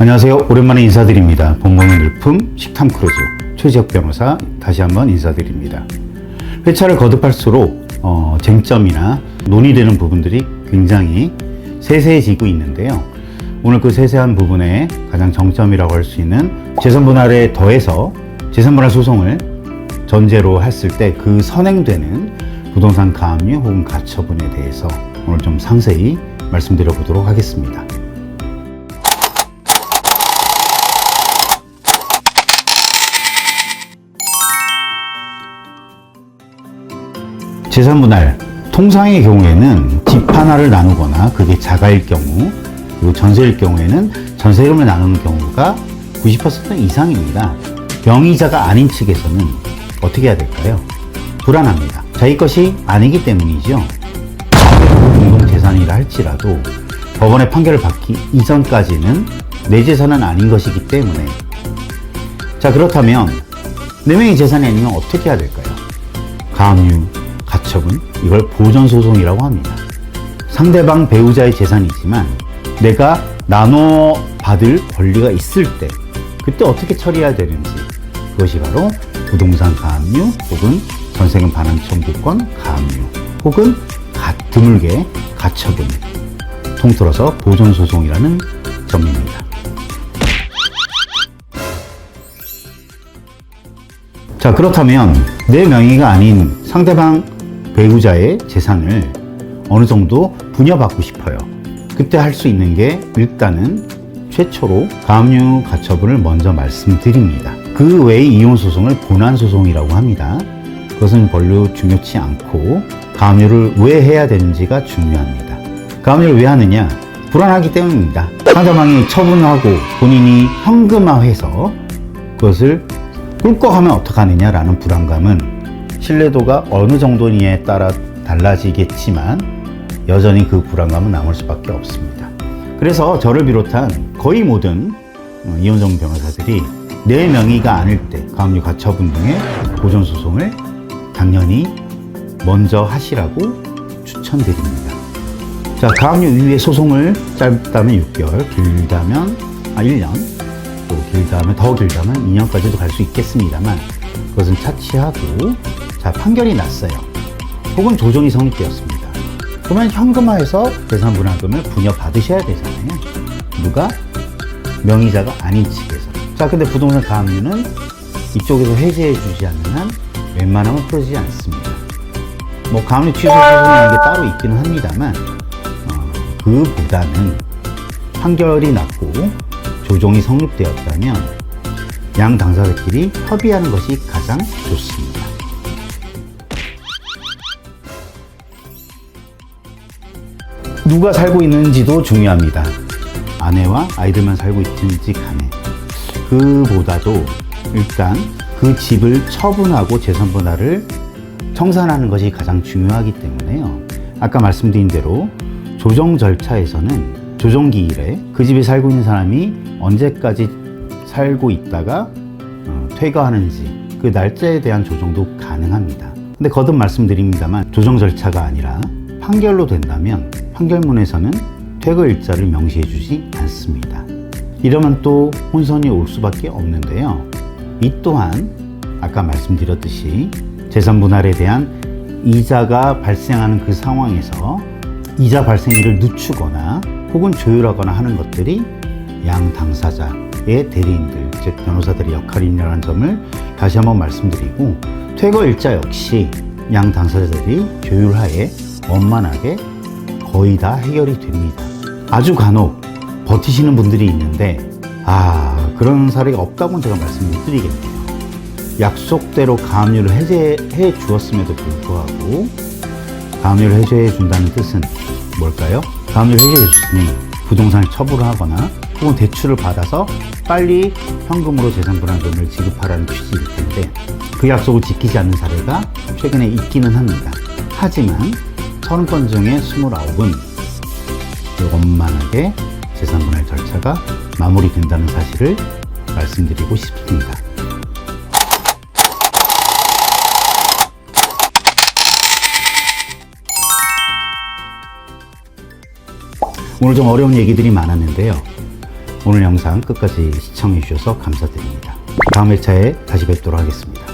안녕하세요. 오랜만에 인사드립니다. 본문의 일품 식탐 크루즈 최지혁 변호사 다시 한번 인사드립니다. 회차를 거듭할수록 쟁점이나 논의되는 부분들이 굉장히 세세해지고 있는데요. 오늘 그 세세한 부분에 가장 정점이라고 할 수 있는 재산분할에 더해서 재산분할 소송을 전제로 했을 때 그 선행되는 부동산 가압류 혹은 가처분에 대해서 오늘 좀 상세히 말씀드려 보도록 하겠습니다. 재산분할 통상의 경우에는 집 하나를 나누거나 그게 자가일 경우 그리고 전세일 경우에는 전세금을 나누는 경우가 90% 이상입니다. 명의자가 아닌 측에서는 어떻게 해야 될까요? 불안합니다. 자기 것이 아니기 때문이죠. 공동재산이라 할지라도 법원의 판결을 받기 이전까지는 내 재산은 아닌 것이기 때문에 자 그렇다면 내 명의 재산이 아니면 어떻게 해야 될까요? 가압류, 가처분, 이걸 보전소송이라고 합니다. 상대방 배우자의 재산이지만 내가 나눠 받을 권리가 있을 때 그때 어떻게 처리해야 되는지 그것이 바로 부동산 가압류 혹은 전세금 반환 청구권 가압류 혹은 드물게 가처분 통틀어서 보전소송이라는 점입니다. 자 그렇다면 내 명의가 아닌 상대방 배우자의 재산을 어느 정도 분여받고 싶어요. 그때 할 수 있는 게 일단은 최초로 가압류 가처분을 먼저 말씀드립니다. 그 외의 이혼소송을 본안소송이라고 합니다. 그것은 별로 중요치 않고 가압류를 왜 해야 되는지가 중요합니다. 가압류를 왜 하느냐? 불안하기 때문입니다. 상대방이 처분하고 본인이 현금화해서 그것을 꿀꺽하면 어떡하느냐라는 불안감은 신뢰도가 어느 정도냐에 따라 달라지겠지만 여전히 그 불안감은 남을 수밖에 없습니다. 그래서 저를 비롯한 거의 모든 이혼 전문 변호사들이 내 명의가 아닐 때 가압류 가처분 등의 보전소송을 당연히 먼저 하시라고 추천드립니다. 자, 가압류 이후의 소송을 짧다면 6개월, 길다면 1년, 또 길다면 더 길다면 2년까지도 갈 수 있겠습니다만 그것은 차치하고 자 판결이 났어요. 혹은 조정이 성립되었습니다. 그러면 현금화해서 재산분할금을 분여받으셔야 되잖아요. 누가? 명의자가 아닌 측에서. 자 근데 부동산 가압류는 이쪽에서 해제해 주지 않는 한 웬만하면 풀어지지 않습니다. 뭐 가압류 취소 소송이라는 게 따로 있기는 합니다만 그보다는 판결이 났고 조정이 성립되었다면 양 당사자끼리 협의하는 것이 가장 좋습니다. 누가 살고 있는지도 중요합니다. 아내와 아이들만 살고 있든지 간에 그보다도 일단 그 집을 처분하고 재산분할을 청산하는 것이 가장 중요하기 때문에요. 아까 말씀드린 대로 조정 절차에서는 조정기일에 그 집에 살고 있는 사람이 언제까지 살고 있다가 퇴거하는지 그 날짜에 대한 조정도 가능합니다. 근데 거듭 말씀드립니다만 조정 절차가 아니라 판결로 된다면 판결문에서는 퇴거 일자를 명시해 주지 않습니다. 이러면 또 혼선이 올 수밖에 없는데요. 이 또한 아까 말씀드렸듯이 재산분할에 대한 이자가 발생하는 그 상황에서 이자 발생일을 늦추거나 혹은 조율하거나 하는 것들이 양 당사자의 대리인들, 즉 변호사들의 역할이라는 점을 다시 한번 말씀드리고 퇴거 일자 역시 양 당사자들이 조율하에 원만하게 거의 다 해결이 됩니다. 아주 간혹 버티시는 분들이 있는데 그런 사례가 없다고는 제가 말씀 못 드리겠네요. 약속대로 가압류를 해제해 주었음에도 불구하고 가압류를 해제해 준다는 뜻은 뭘까요? 가압류를 해제해 줬으니 부동산을 처분을 하거나 혹은 대출을 받아서 빨리 현금으로 재산분할금을 지급하라는 취지일 텐데 그 약속을 지키지 않는 사례가 최근에 있기는 합니다. 하지만 30건 중에 29은 원만하게 재산분할 절차가 마무리된다는 사실을 말씀드리고 싶습니다. 오늘 좀 어려운 얘기들이 많았는데요. 오늘 영상 끝까지 시청해 주셔서 감사드립니다. 다음 회차에 다시 뵙도록 하겠습니다.